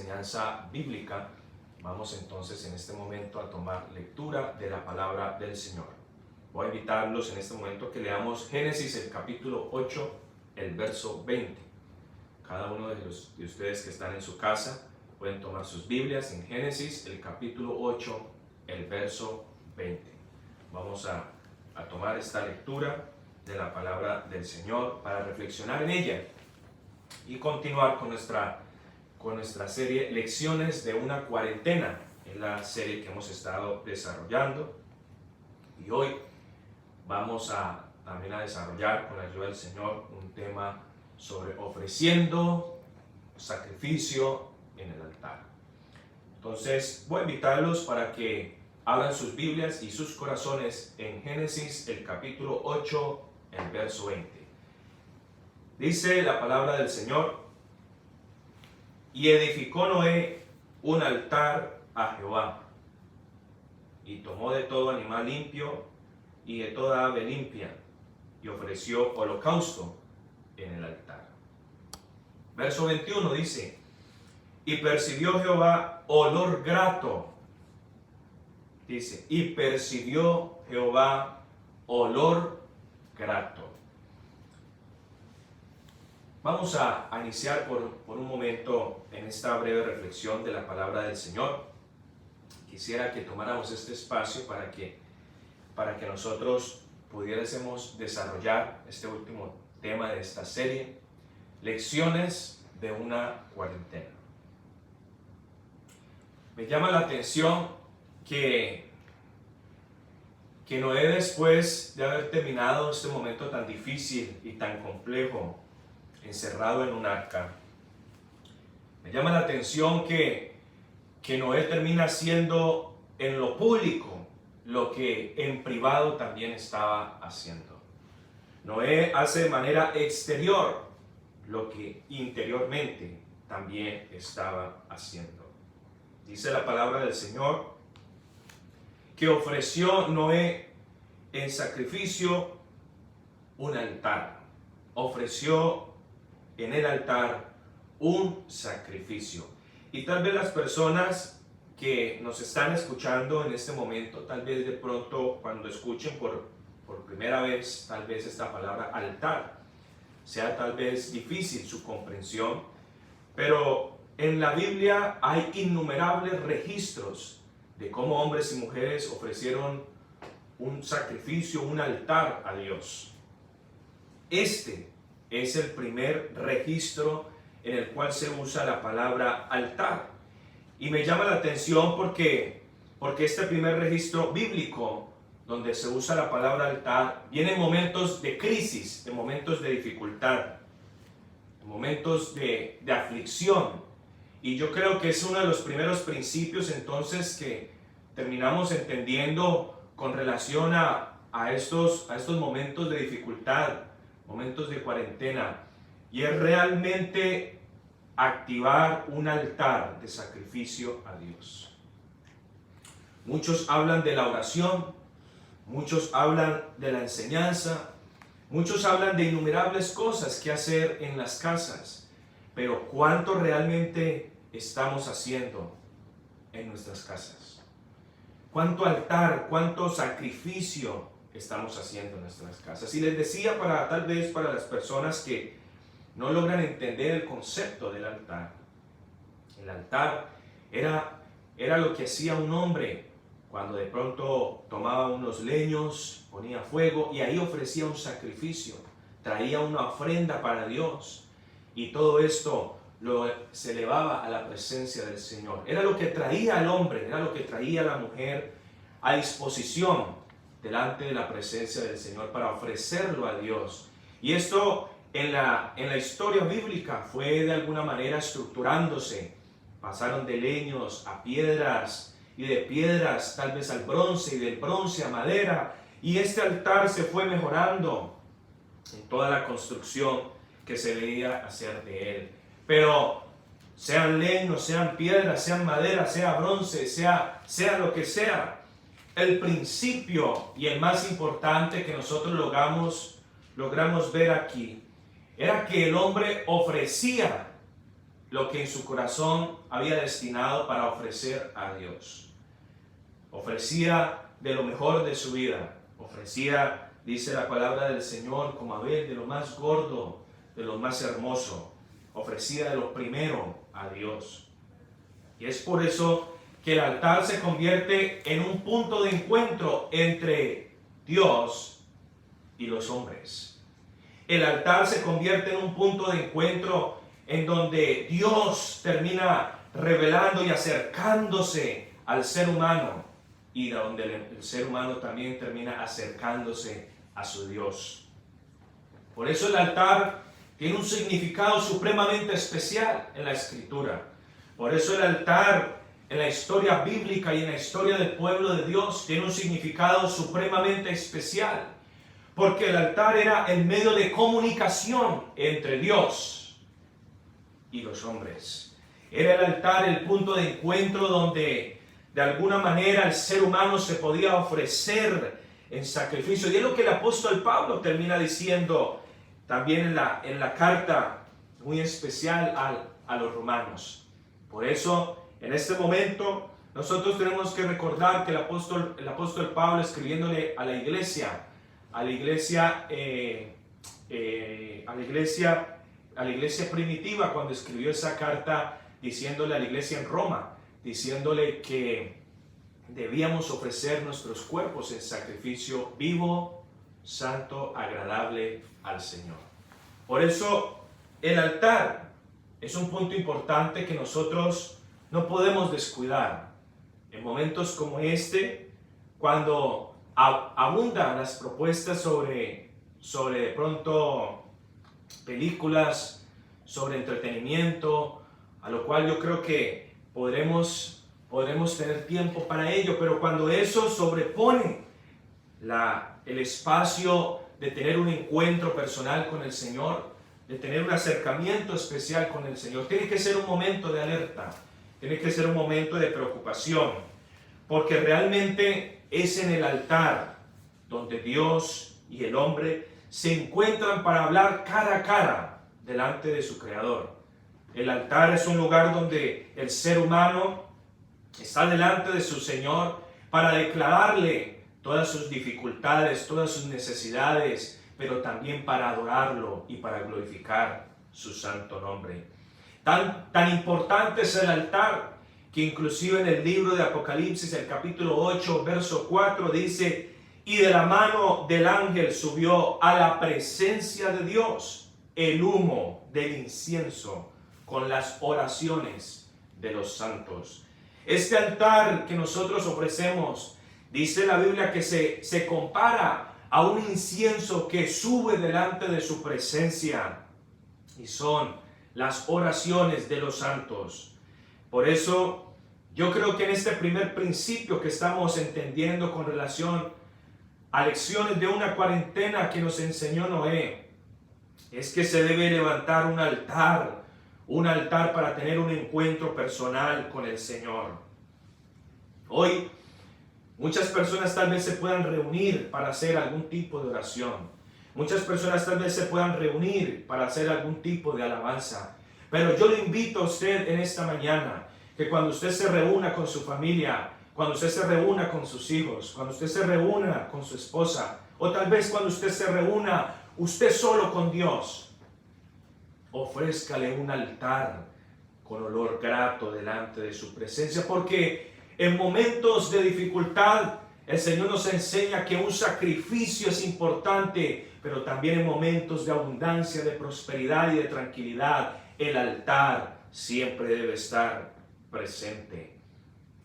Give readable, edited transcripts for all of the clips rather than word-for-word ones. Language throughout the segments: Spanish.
enseñanza bíblica, vamos entonces en este momento a tomar lectura de la palabra del Señor. Voy a invitarlos en este momento que leamos Génesis el capítulo 8, el verso 20. Cada uno de ustedes que están en su casa pueden tomar sus Biblias en Génesis el capítulo 8, el verso 20. Vamos a tomar esta lectura de la palabra del Señor para reflexionar en ella y continuar con nuestra serie Lecciones de una cuarentena. Es la serie que hemos estado desarrollando y hoy vamos también a desarrollar con la ayuda del Señor un tema sobre ofreciendo sacrificio en el altar. Entonces voy a invitarlos para que abran sus Biblias y sus corazones en Génesis el capítulo 8, el verso 20. Dice la palabra del Señor: y edificó Noé un altar a Jehová, y tomó de todo animal limpio y de toda ave limpia, y ofreció holocausto en el altar. Verso 21 dice: y percibió Jehová olor grato. Dice, y percibió Jehová olor grato. Vamos a iniciar por un momento en esta breve reflexión de la palabra del Señor. Quisiera que tomáramos este espacio para que nosotros pudiésemos desarrollar este último tema de esta serie, Lecciones de una cuarentena. Me llama la atención que Noé, después de haber terminado este momento tan difícil y tan complejo, encerrado en un arca, me llama la atención que Noé termina haciendo en lo público lo que en privado también estaba haciendo. Noé hace de manera exterior lo que interiormente también estaba haciendo. Dice la palabra del Señor que ofreció Noé en sacrificio un altar. Ofreció en el altar un sacrificio. Y tal vez las personas que nos están escuchando en este momento, tal vez de pronto cuando escuchen por primera vez, tal vez esta palabra altar, sea tal vez difícil su comprensión, pero en la Biblia hay innumerables registros de cómo hombres y mujeres ofrecieron un sacrificio, un altar a Dios. Este es el primer registro en el cual se usa la palabra altar. Y me llama la atención porque este primer registro bíblico, donde se usa la palabra altar, viene en momentos de crisis, en momentos de dificultad, en momentos de aflicción. Y yo creo que es uno de los primeros principios entonces que terminamos entendiendo con relación a estos momentos de dificultad, momentos de cuarentena, y es realmente activar un altar de sacrificio a Dios. Muchos hablan de la oración, muchos hablan de la enseñanza, muchos hablan de innumerables cosas que hacer en las casas, pero ¿cuánto realmente estamos haciendo en nuestras casas? ¿Cuánto altar, cuánto sacrificio estamos haciendo en nuestras casas? Y les decía, tal vez para las personas que no logran entender el concepto del altar. El altar era lo que hacía un hombre cuando de pronto tomaba unos leños, ponía fuego y ahí ofrecía un sacrificio, traía una ofrenda para Dios, y todo esto se elevaba a la presencia del Señor. Era lo que traía al hombre, era lo que traía a la mujer a disposición delante de la presencia del Señor para ofrecerlo a Dios. Y esto en la historia bíblica fue de alguna manera estructurándose. Pasaron de leños a piedras, y de piedras tal vez al bronce, y del bronce a madera, y este altar se fue mejorando en toda la construcción que se veía hacer de él. Pero sean leños, sean piedras, sean madera, sea bronce, sea lo que sea, el principio y el más importante que nosotros logramos ver aquí era que el hombre ofrecía lo que en su corazón había destinado para ofrecer a Dios. Ofrecía de lo mejor de su vida. Ofrecía, dice la palabra del Señor, como Abel, de lo más gordo, de lo más hermoso. Ofrecía de lo primero a Dios. Y es por eso que el altar se convierte en un punto de encuentro entre Dios y los hombres. El altar se convierte en un punto de encuentro en donde Dios termina revelando y acercándose al ser humano, y donde el ser humano también termina acercándose a su Dios. Por eso el altar tiene un significado supremamente especial en la Escritura. Por eso el altar en la historia bíblica y en la historia del pueblo de Dios tiene un significado supremamente especial. Porque el altar era el medio de comunicación entre Dios y los hombres. Era el altar el punto de encuentro donde de alguna manera el ser humano se podía ofrecer en sacrificio. Y es lo que el apóstol Pablo termina diciendo también en la carta muy especial a los romanos. Por eso, en este momento, nosotros tenemos que recordar que el apóstol Pablo, escribiéndole a la iglesia primitiva, cuando escribió esa carta diciéndole a la iglesia en Roma, diciéndole que debíamos ofrecer nuestros cuerpos en sacrificio vivo, santo, agradable al Señor. Por eso el altar es un punto importante que nosotros no podemos descuidar. En momentos como este, cuando abundan las propuestas sobre de pronto películas, sobre entretenimiento, a lo cual yo creo que podremos tener tiempo para ello, pero cuando eso sobrepone el espacio de tener un encuentro personal con el Señor, de tener un acercamiento especial con el Señor, tiene que ser un momento de alerta, tiene que ser un momento de preocupación, porque realmente es en el altar donde Dios y el hombre se encuentran para hablar cara a cara delante de su Creador. El altar es un lugar donde el ser humano está delante de su Señor para declararle todas sus dificultades, todas sus necesidades, pero también para adorarlo y para glorificar su santo nombre. Tan importante es el altar que inclusive en el libro de Apocalipsis, el capítulo 8, verso 4, dice: y de la mano del ángel subió a la presencia de Dios el humo del incienso con las oraciones de los santos. Este altar que nosotros ofrecemos, dice la Biblia que se compara a un incienso que sube delante de su presencia, y son las oraciones de los santos. Por eso yo creo que en este primer principio que estamos entendiendo con relación a lecciones de una cuarentena que nos enseñó Noé, es que se debe levantar un altar para tener un encuentro personal con el Señor. Hoy muchas personas tal vez se puedan reunir para hacer algún tipo de oración. Muchas personas tal vez se puedan reunir para hacer algún tipo de alabanza. Pero yo le invito a usted en esta mañana que cuando usted se reúna con su familia, cuando usted se reúna con sus hijos, cuando usted se reúna con su esposa, o tal vez cuando usted se reúna usted solo con Dios, ofrézcale un altar con olor grato delante de su presencia, porque en momentos de dificultad el Señor nos enseña que un sacrificio es importante, pero también en momentos de abundancia, de prosperidad y de tranquilidad, el altar siempre debe estar presente.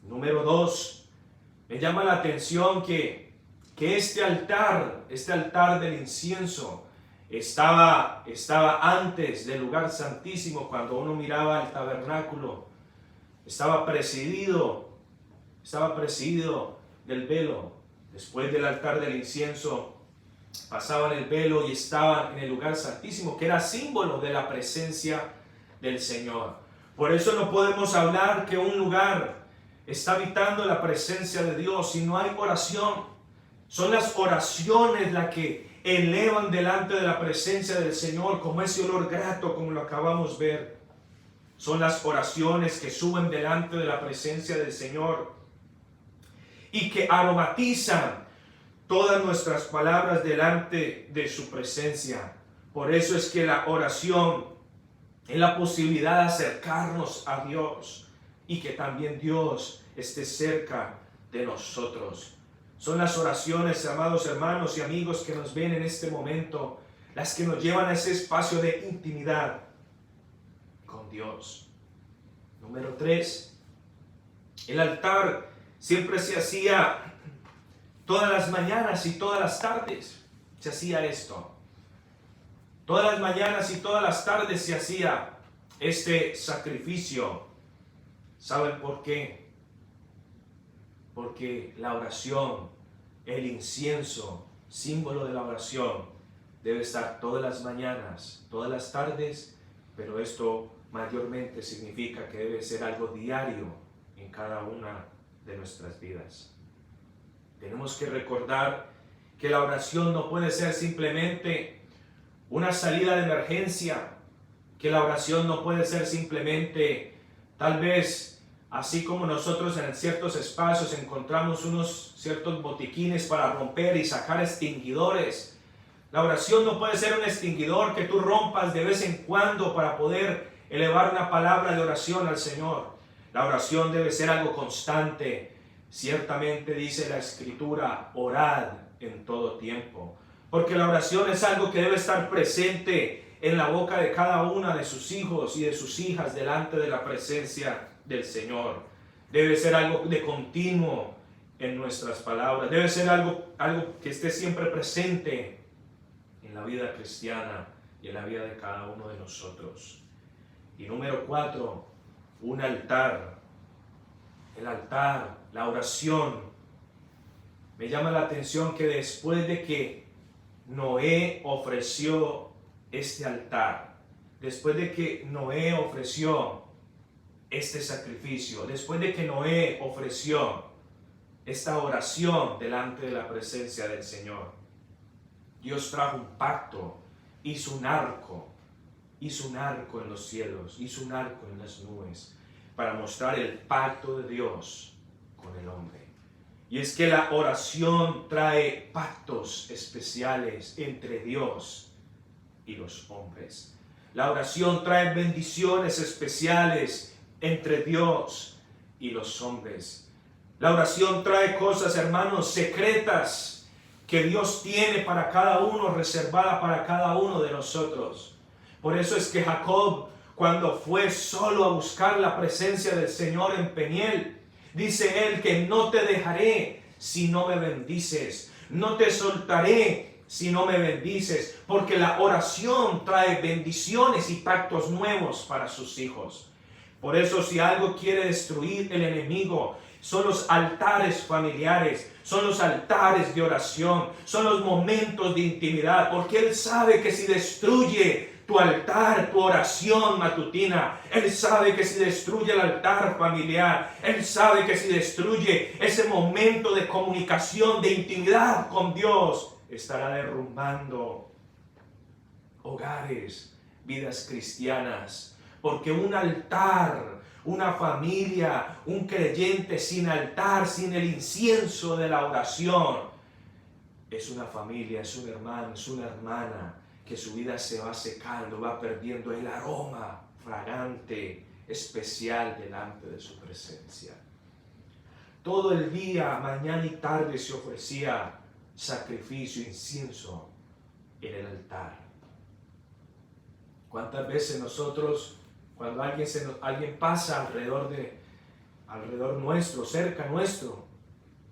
Número 2, me llama la atención que este altar del incienso estaba antes del lugar santísimo. Cuando uno miraba el tabernáculo, estaba presidido del velo. Después del altar del incienso pasaban el velo y estaban en el lugar santísimo, que era símbolo de la presencia del Señor. Por eso no podemos hablar que un lugar está habitando la presencia de Dios si no hay oración. Son las oraciones las que elevan delante de la presencia del Señor como ese olor grato, como lo acabamos de ver. Son las oraciones que suben delante de la presencia del Señor y que aromatizan todas nuestras palabras delante de su presencia. Por eso es que la oración es la posibilidad de acercarnos a Dios y que también Dios esté cerca de nosotros. Son las oraciones, amados hermanos y amigos que nos ven en este momento, las que nos llevan a ese espacio de intimidad con Dios. Número 3, el altar siempre se hacía todas las mañanas y todas las tardes. Se hacía esto. Todas las mañanas y todas las tardes se hacía este sacrificio. ¿Saben por qué? Porque la oración, el incienso, símbolo de la oración, debe estar todas las mañanas, todas las tardes, pero esto mayormente significa que debe ser algo diario en cada una de nuestras vidas. Tenemos que recordar que la oración no puede ser simplemente una salida de emergencia, que la oración no puede ser simplemente, tal vez, así como nosotros en ciertos espacios encontramos unos ciertos botiquines para romper y sacar extinguidores. La oración no puede ser un extinguidor que tú rompas de vez en cuando para poder elevar una palabra de oración al Señor. La oración debe ser algo constante. Ciertamente dice la Escritura, orad en todo tiempo. Porque la oración es algo que debe estar presente en la boca de cada una de sus hijos y de sus hijas delante de la presencia del Señor. Debe ser algo de continuo en nuestras palabras. Debe ser algo que esté siempre presente en la vida cristiana y en la vida de cada uno de nosotros. Y número 4, un altar. El altar, la oración. Me llama la atención que después de que Noé ofreció este altar, después de que Noé ofreció este sacrificio, después de que Noé ofreció esta oración delante de la presencia del Señor, Dios trajo un pacto, hizo un arco en los cielos, hizo un arco en las nubes, para mostrar el pacto de Dios con el hombre. Y es que la oración trae pactos especiales entre Dios y los hombres. La oración trae bendiciones especiales entre Dios y los hombres. La oración trae cosas, hermanos, secretas que Dios tiene para cada uno, reservada para cada uno de nosotros. Por eso es que Jacob, cuando fue solo a buscar la presencia del Señor en Peniel, dice él que no te dejaré si no me bendices, no te soltaré si no me bendices, porque la oración trae bendiciones y pactos nuevos para sus hijos. Por eso, si algo quiere destruir el enemigo, son los altares familiares, son los altares de oración, son los momentos de intimidad, porque él sabe que si destruye tu altar, tu oración matutina, él sabe que si destruye el altar familiar, él sabe que si destruye ese momento de comunicación, de intimidad con Dios, estará derrumbando hogares, vidas cristianas. Porque un altar, una familia, un creyente sin altar, sin el incienso de la oración, es una familia, es un hermano, es una hermana que su vida se va secando, va perdiendo el aroma fragante, especial delante de su presencia. Todo el día, mañana y tarde, se ofrecía sacrificio, incienso en el altar. ¿Cuántas veces nosotros, cuando alguien pasa alrededor nuestro, cerca nuestro,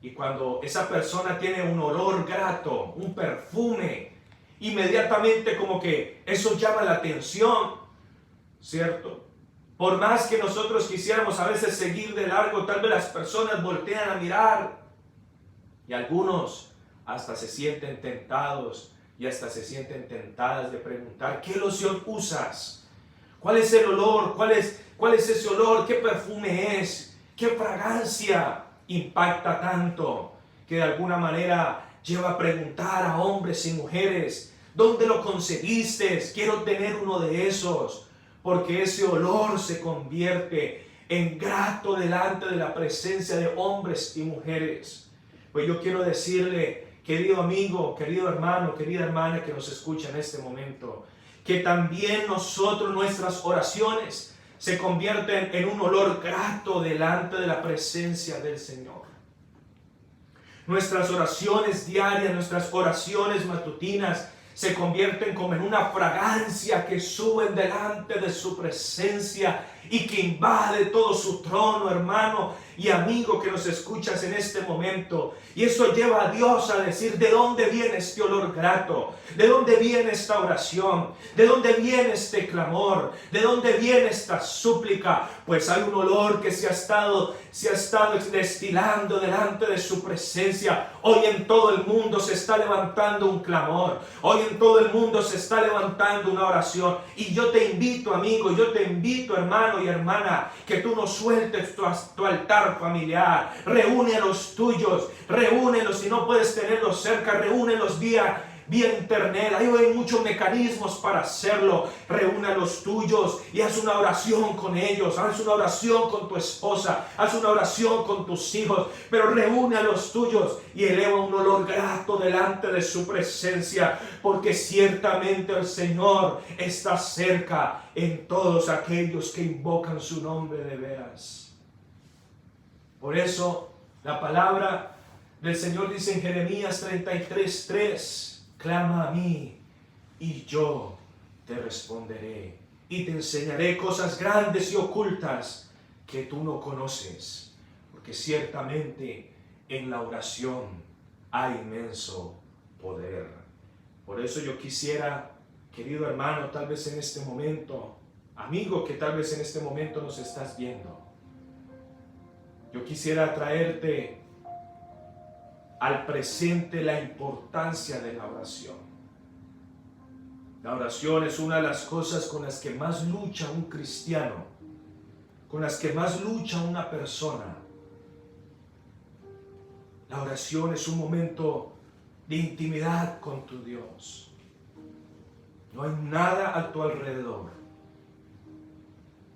y cuando esa persona tiene un olor grato, un perfume, inmediatamente como que eso llama la atención, ¿cierto? Por más que nosotros quisiéramos a veces seguir de largo, tal vez las personas voltean a mirar y algunos hasta se sienten tentados y hasta se sienten tentadas de preguntar: ¿qué loción usas? ¿Cuál es el olor? ¿Cuál es ese olor? ¿Qué perfume es? ¿Qué fragancia impacta tanto que de alguna manera lleva a preguntar a hombres y mujeres: ¿dónde lo conseguiste? Quiero tener uno de esos. porque ese olor se convierte en grato delante de la presencia de hombres y mujeres. Pues yo quiero decirle, querido amigo, querido hermano, querida hermana que nos escucha en este momento, que también nosotros, nuestras oraciones se convierten en un olor grato delante de la presencia del Señor. Nuestras oraciones diarias, nuestras oraciones matutinas se convierten como en una fragancia que suben delante de su presencia y que invade todo su trono, hermano y amigo que nos escuchas en este momento. Y eso lleva a Dios a decir: ¿de dónde viene este olor grato? ¿De dónde viene esta oración? ¿De dónde viene este clamor? ¿De dónde viene esta súplica? Pues hay un olor que se ha estado destilando delante de su presencia. Hoy en todo el mundo se está levantando un clamor. Hoy en todo el mundo se está levantando una oración. Y yo te invito, amigo, yo te invito, hermano y hermana, que tú no sueltes tu altar familiar. Reúne a los tuyos, reúnelos. Si no puedes tenerlos cerca, reúnelos vía internet. Ahí hay muchos mecanismos para hacerlo. Reúne a los tuyos y haz una oración con ellos. Haz una oración con tu esposa. Haz una oración con tus hijos. Pero reúne a los tuyos y eleva un olor grato delante de su presencia. Porque ciertamente el Señor está cerca en todos aquellos que invocan su nombre de veras. Por eso la palabra del Señor dice en Jeremías 33:3: clama a mí y yo te responderé y te enseñaré cosas grandes y ocultas que tú no conoces, porque ciertamente en la oración hay inmenso poder. Por eso yo quisiera, querido hermano, tal vez en este momento, amigo que tal vez en este momento nos estás viendo, yo quisiera traerte al presente la importancia de la oración. La oración es una de las cosas con las que más lucha un cristiano, con las que más lucha una persona. La oración es un momento de intimidad con tu Dios. No hay nada a tu alrededor.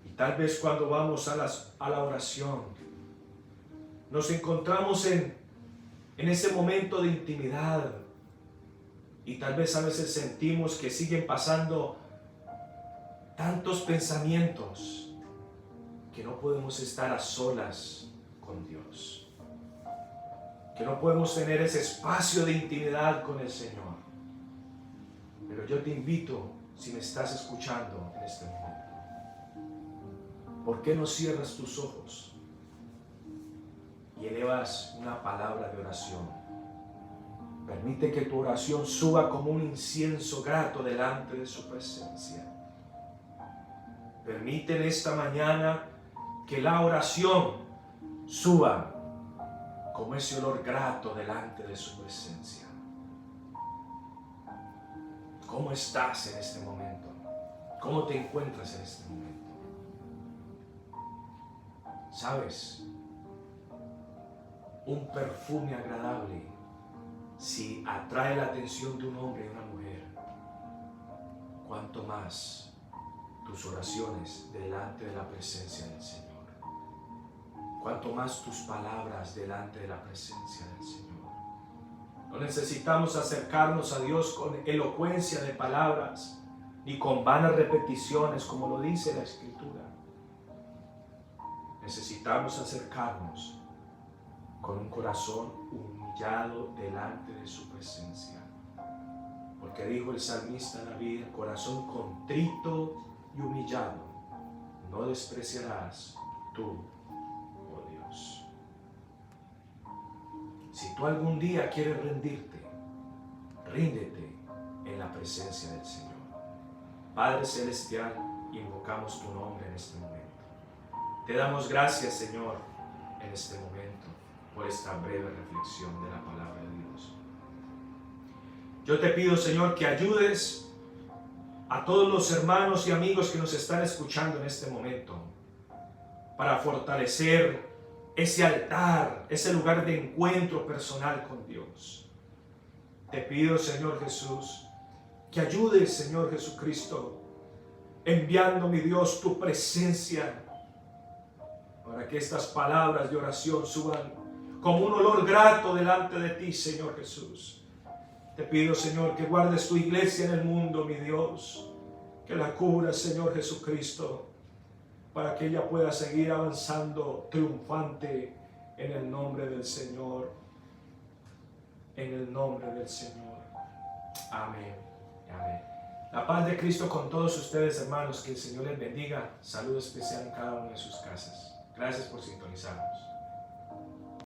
Y tal vez cuando vamos a la oración, nos encontramos en ese momento de intimidad y tal vez a veces sentimos que siguen pasando tantos pensamientos que no podemos estar a solas con Dios, que no podemos tener ese espacio de intimidad con el Señor. Pero yo te invito, si me estás escuchando en este momento, ¿por qué no cierras tus ojos y elevas una palabra de oración? Permite que tu oración suba como un incienso grato delante de su presencia. Permite en esta mañana que la oración suba como ese olor grato delante de su presencia. ¿Cómo estás en este momento? ¿Cómo te encuentras en este momento? ¿Sabes? Un perfume agradable, si atrae la atención de un hombre y una mujer, cuánto más tus oraciones delante de la presencia del Señor, cuánto más tus palabras delante de la presencia del Señor. No necesitamos acercarnos a Dios con elocuencia de palabras ni con vanas repeticiones, como lo dice la Escritura. Necesitamos acercarnos con un corazón humillado delante de su presencia. Porque dijo el salmista David: corazón contrito y humillado no despreciarás tú, oh Dios. Si tú algún día quieres rendirte, ríndete en la presencia del Señor. Padre Celestial, invocamos tu nombre en este momento. Te damos gracias, Señor, en este momento, por esta breve reflexión de la palabra de Dios. Yo te pido, Señor, que ayudes a todos los hermanos y amigos que nos están escuchando en este momento para fortalecer ese altar, ese lugar de encuentro personal con Dios. Te pido, Señor Jesús, que ayudes, Señor Jesucristo, enviando, mi Dios, tu presencia para que estas palabras de oración suban como un olor grato delante de ti, Señor Jesús. Te pido, Señor, que guardes tu iglesia en el mundo, mi Dios, que la cubras, Señor Jesucristo, para que ella pueda seguir avanzando triunfante en el nombre del Señor. En el nombre del Señor. Amén. Amén. La paz de Cristo con todos ustedes, hermanos. Que el Señor les bendiga. Saludo especial en cada una de sus casas. Gracias por sintonizarnos.